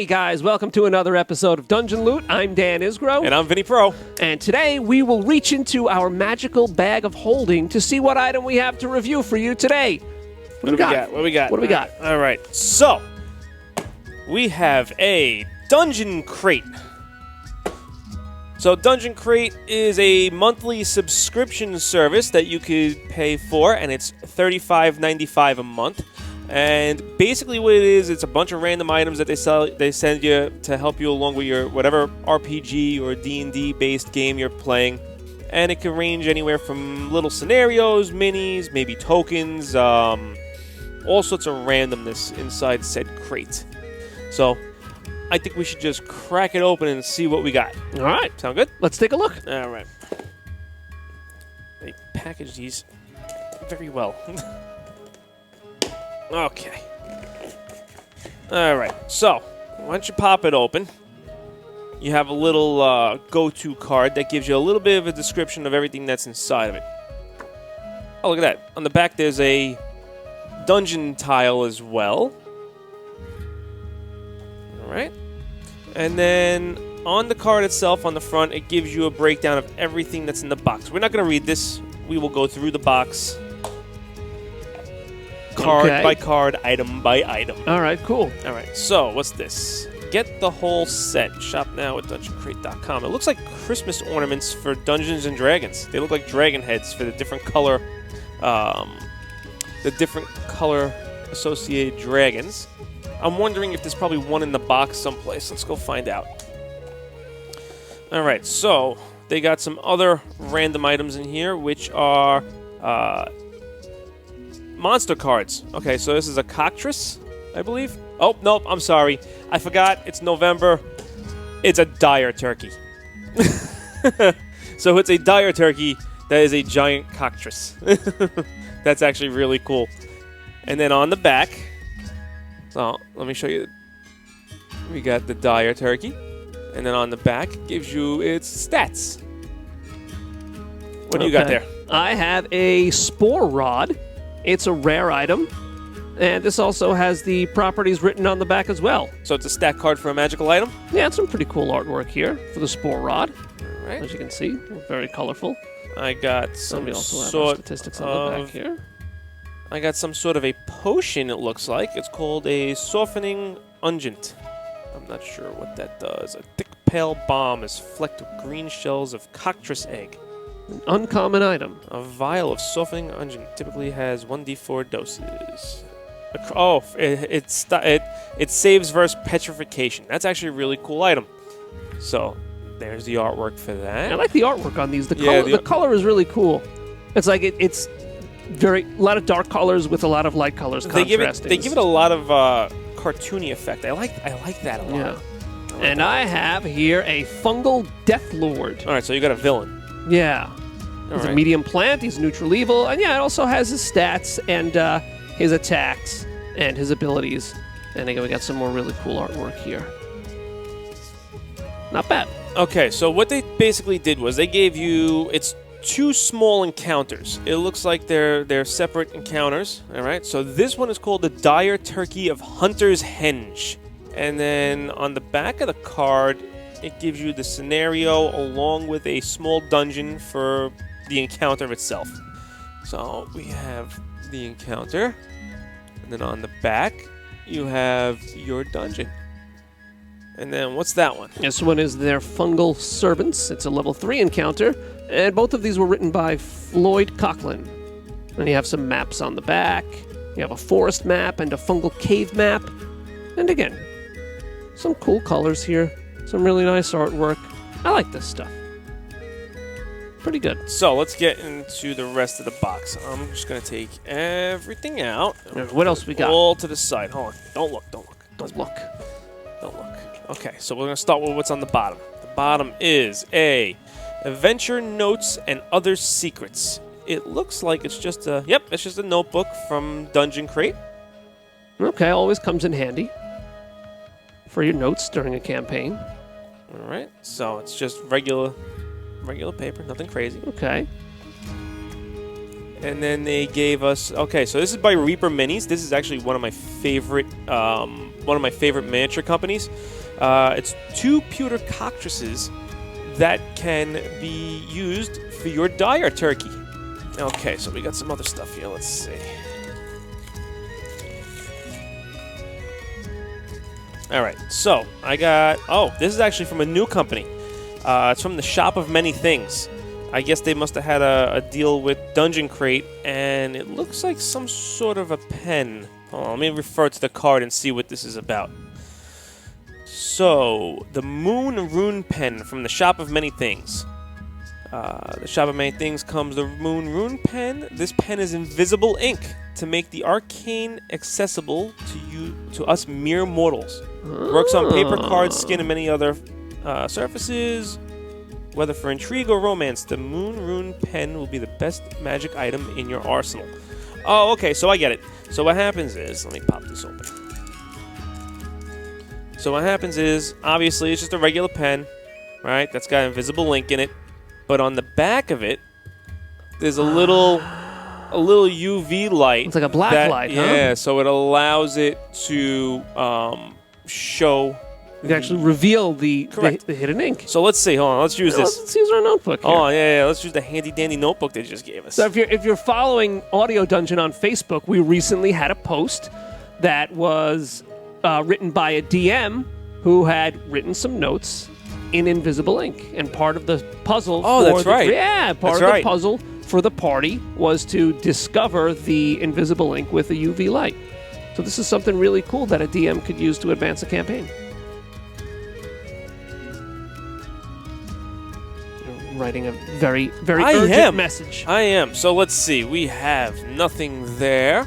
Hey guys, welcome to another episode of Dungeon Loot. I'm Dan Isgro. And I'm Vinny Pro. And today we will reach into our magical bag of holding to see what item we have to review for you today. What do we got? What do we got? All right. So, we have a Dungeon Crate. So, Dungeon Crate is a monthly subscription service that you could pay for, and it's $35.95 a month. And basically what it is, it's a bunch of random items that they send you to help you along with your whatever RPG or D&D based game you're playing. And it can range anywhere from little scenarios, minis, maybe tokens, all sorts of randomness inside said crate. So I think we should just crack it open and see what we got. All right. Sound good? Let's take a look. All right. They package these very well. Okay. All right. So, once you pop it open, you have a little go-to card that gives you a little bit of a description of everything that's inside of it. Oh, look at that. On the back, there's a dungeon tile as well. All right. And then on the card itself, on the front, it gives you a breakdown of everything that's in the box. We're not going to read this. We will go through the box. Card by card, item by item. All right, cool. All right, so what's this? Get the whole set. Shop now at DungeonCrate.com. It looks like Christmas ornaments for Dungeons and Dragons. They look like dragon heads for the different color associated dragons. I'm wondering if there's probably one in the box someplace. Let's go find out. All right, so they got some other random items in here, which are monster cards. Okay, so this is a cockatrice, I believe. Oh, nope, I'm sorry. I forgot. It's November. It's a dire turkey. So it's a dire turkey that is a giant cockatrice. That's actually really cool. And then on the back, so let me show you. We got the dire turkey. And then on the back gives you its stats. What do you got there? I have a spore rod. It's a rare item, and this also has the properties written on the back as well. So it's a stat card for a magical item? Yeah, it's some pretty cool artwork here for the spore rod. All right. As you can see, very colorful. I got some we also have sort statistics on the back here. I got some sort of a potion, it looks like. It's called a softening unguent. I'm not sure what that does. A thick, pale balm is flecked with green shells of cockatrice egg. An uncommon item. A vial of softening unguent typically has 1d4 doses. It saves versus petrification. That's actually a really cool item. So, there's the artwork for that. I like the artwork on these. The color is really cool. It's like it's a lot of dark colors with a lot of light colors contrasting. They give it a lot of cartoony effect. I like that a lot. Yeah. And I have here a fungal death lord. All right, so you got a villain. Yeah. He's a medium plant, he's neutral evil, and yeah, it also has his stats and his attacks and his abilities. And again, we got some more really cool artwork here. Not bad. Okay, so what they basically did was they gave you, it's two small encounters. It looks like they're separate encounters, all right? So this one is called the Dire Turkey of Hunter's Henge. And then on the back of the card, it gives you the scenario along with a small dungeon for the encounter itself. So we have the encounter, and then on the back, you have your dungeon. And then what's that one? This one is their Fungal Servants. It's a level 3 encounter, and both of these were written by Floyd Coughlin. And you have some maps on the back. You have a forest map and a fungal cave map. And again, some cool colors here. Some really nice artwork. I like this stuff. Pretty good. So let's get into the rest of the box. I'm just going to take everything out. What else we got? All to the side. Hold on. Don't look. Don't look. Don't look. Okay, so we're going to start with what's on the bottom. The bottom is a Adventure Notes and Other Secrets. It looks like it's just a notebook from Dungeon Crate. Okay, always comes in handy for your notes during a campaign. All right, so it's just regular paper, nothing crazy. Okay. And then they gave us... Okay, so this is by Reaper Minis. This is actually one of my favorite miniature companies. It's 2 pewter cockatrices that can be used for your dire turkey. Okay, so we got some other stuff here. Let's see. All right, so I got... Oh, this is actually from a new company. It's from the Shop of Many Things. I guess they must have had a deal with Dungeon Crate, and it looks like some sort of a pen. Hold on, let me refer to the card and see what this is about. So, the Moon Rune Pen from the Shop of Many Things. The Shop of Many Things comes the Moon Rune Pen. This pen is invisible ink to make the arcane accessible to us mere mortals. Works on paper, cards, skin, and many other surfaces. Whether for intrigue or romance, the Moon Rune Pen will be the best magic item in your arsenal. Oh, okay, so I get it. So what happens is, let me pop this open. So what happens is, obviously, it's just a regular pen, right? That's got invisible ink in it. But on the back of it, there's a little UV light. It's like a black light, huh? Yeah, so it allows it to show... You can actually reveal the hidden ink. So let's see. Hold on. Let's use this. Let's use our notebook here. Oh, yeah. Let's use the handy-dandy notebook they just gave us. So if you're following Audio Dungeon on Facebook, we recently had a post that was written by a DM who had written some notes in invisible ink. And part of the puzzle... Oh, that's right. Yeah, part of the puzzle for the party was to discover the invisible ink with a UV light. So this is something really cool that a DM could use to advance a campaign. Writing a very urgent message. I am. So let's see. We have nothing there.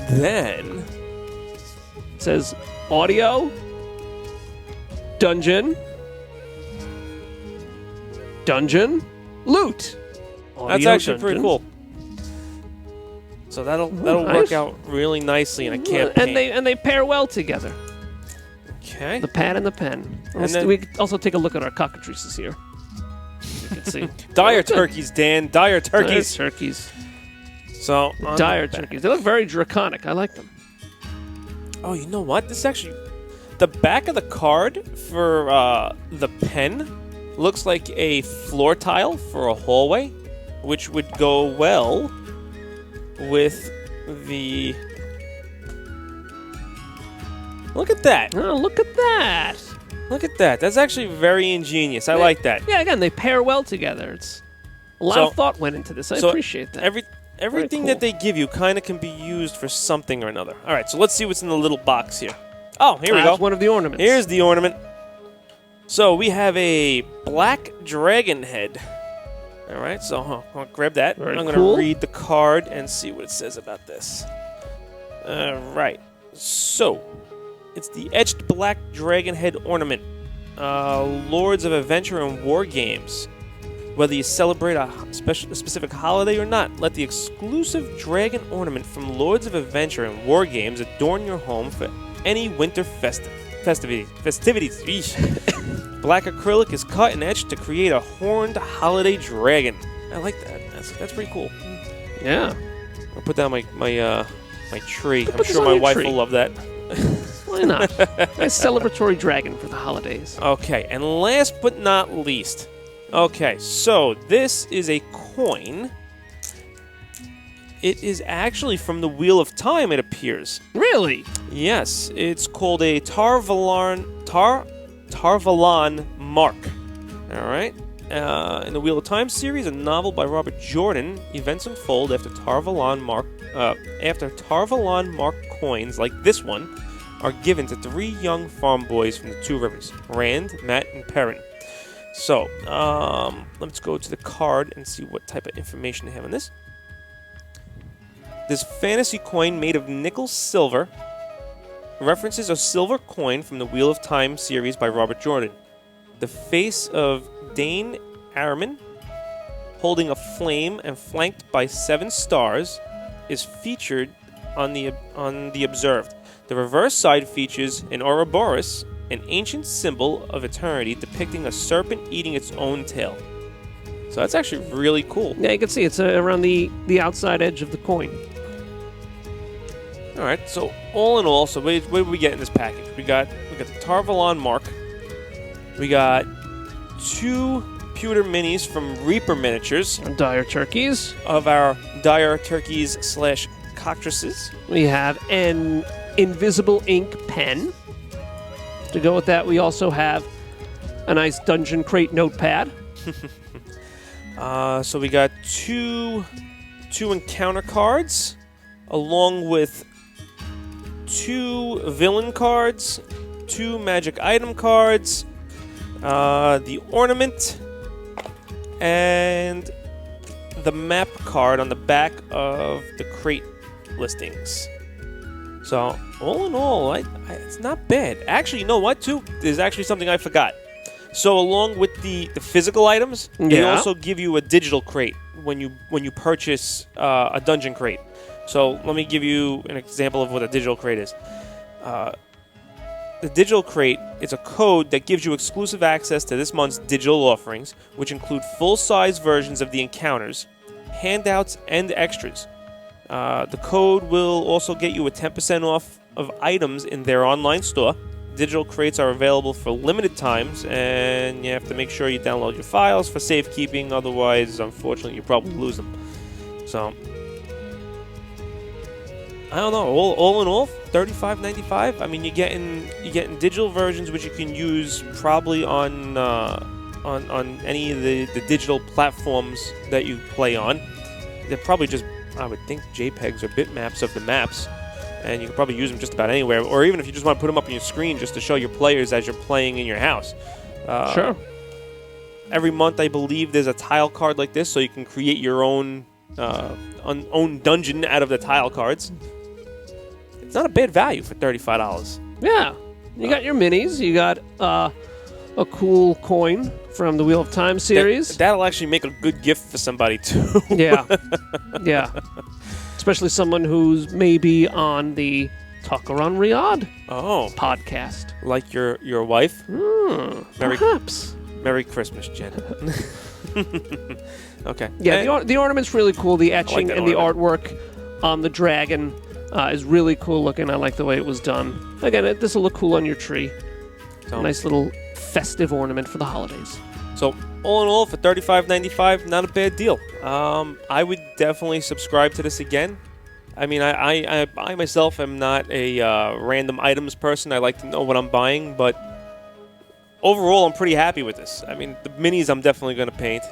And then it says audio, dungeon, loot. Audio, that's actually dungeon. pretty cool. So that'll work out really nicely in a campaign. And they pair well together. Okay. The pad and the pen. We can also take a look at our cockatrices here. You can see. Dire turkeys, Dan. Dire turkeys. Dire turkeys. So dire turkeys. They look very draconic. I like them. Oh, you know what? This actually... The back of the card for the pen looks like a floor tile for a hallway, which would go well with the... Look at that. Oh, look at that. Look at that. That's actually very ingenious. I like that. Yeah, again, they pair well together. It's a lot of thought went into this. I appreciate that. Everything that they give you kind of can be used for something or another. All right, so let's see what's in the little box here. Oh, here we go. That's one of the ornaments. Here's the ornament. So we have a black dragon head. All right, so I'll grab that. Very I'm going cool. to read the card and see what it says about this. All right, so... It's the etched black dragon head ornament. Lords of Adventure and War Games. Whether you celebrate a specific holiday or not, let the exclusive dragon ornament from Lords of Adventure and War Games adorn your home for any winter festivities. Eesh. Black acrylic is cut and etched to create a horned holiday dragon. I like that. That's pretty cool. Yeah. I'll put down my tree. I'm sure my wife will love that. Why not? Nice celebratory dragon for the holidays. Okay, and last but not least. Okay, so this is a coin. It is actually from the Wheel of Time, it appears. Really? Yes, it's called a Tarvalon Mark. All right. In the Wheel of Time series, a novel by Robert Jordan, events unfold after Tarvalon Mark coins like this one are given to 3 young farm boys from the 2 rivers, Rand, Matt, and Perrin. So, let's go to the card and see what type of information they have on this. This fantasy coin made of nickel silver references a silver coin from the Wheel of Time series by Robert Jordan. The face of Dane Armin, holding a flame and flanked by 7 stars, is featured on the observed. The reverse side features an Ouroboros, an ancient symbol of eternity depicting a serpent eating its own tail. So that's actually really cool. Yeah, you can see it's around the outside edge of the coin. All right, so all in all, so what did we get in this package? We got the Tarvalon Mark. We got 2 pewter minis from Reaper Miniatures. Dire turkeys. Of our dire turkeys / cockatrices. We have an invisible ink pen. To go with that, we also have a nice Dungeon Crate notepad. So we got two encounter cards, along with 2 villain cards, 2 magic item cards, the ornament, and the map card on the back of the crate listings. So all in all, it's not bad. Actually, you know what? Too, there's actually something I forgot. So along with the physical items, they also give you a digital crate when you purchase a dungeon crate. So let me give you an example of what a digital crate is. The digital crate is a code that gives you exclusive access to this month's digital offerings, which include full-size versions of the encounters, handouts, and extras. The code will also get you a 10% off of items in their online store. Digital crates are available for limited times, and you have to make sure you download your files for safekeeping. Otherwise, unfortunately, you probably lose them. So, I don't know. All in all, $35.95. I mean, you're getting digital versions which you can use probably on any of the digital platforms that you play on. They're probably just, I would think, JPEGs or bitmaps of the maps. And you can probably use them just about anywhere, or even if you just want to put them up on your screen just to show your players as you're playing in your house. Sure. Every month, I believe, there's a tile card like this, so you can create your own dungeon out of the tile cards. It's not a bad value for $35. Yeah. You got your minis. You got a cool coin from the Wheel of Time series. That'll actually make a good gift for somebody, too. Yeah. Yeah. Especially someone who's maybe on the Talker on Riyadh podcast. Like your wife? Perhaps. Merry Christmas, Jen. Okay. Yeah, the ornament's really cool. The etching and the artwork on the dragon is really cool looking. I like the way it was done. Again, this will look cool on your tree. A nice little festive ornament for the holidays. So, all in all, for $35.95, not a bad deal. I would definitely subscribe to this again. I mean, I myself am not a random items person. I like to know what I'm buying, but overall, I'm pretty happy with this. I mean, the minis I'm definitely going to paint.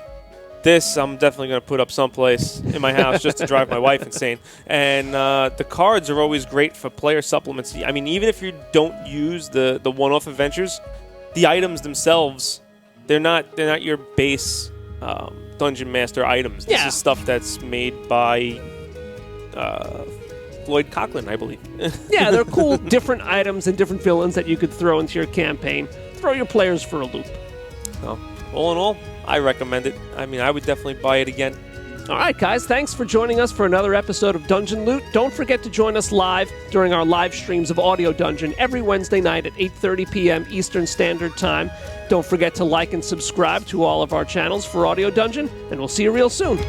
This I'm definitely going to put up someplace in my house just to drive my wife insane. And the cards are always great for player supplements. I mean, even if you don't use the one-off adventures, the items themselves, they're not your base Dungeon Master items. This is stuff that's made by Floyd Coughlin, I believe. Yeah, they're cool different items and different villains that you could throw into your campaign. Throw your players for a loop. So, all in all, I recommend it. I mean, I would definitely buy it again. All right, guys, thanks for joining us for another episode of Dungeon Loot. Don't forget to join us live during our live streams of Audio Dungeon every Wednesday night at 8:30 p.m. Eastern Standard Time. Don't forget to like and subscribe to all of our channels for Audio Dungeon, and we'll see you real soon.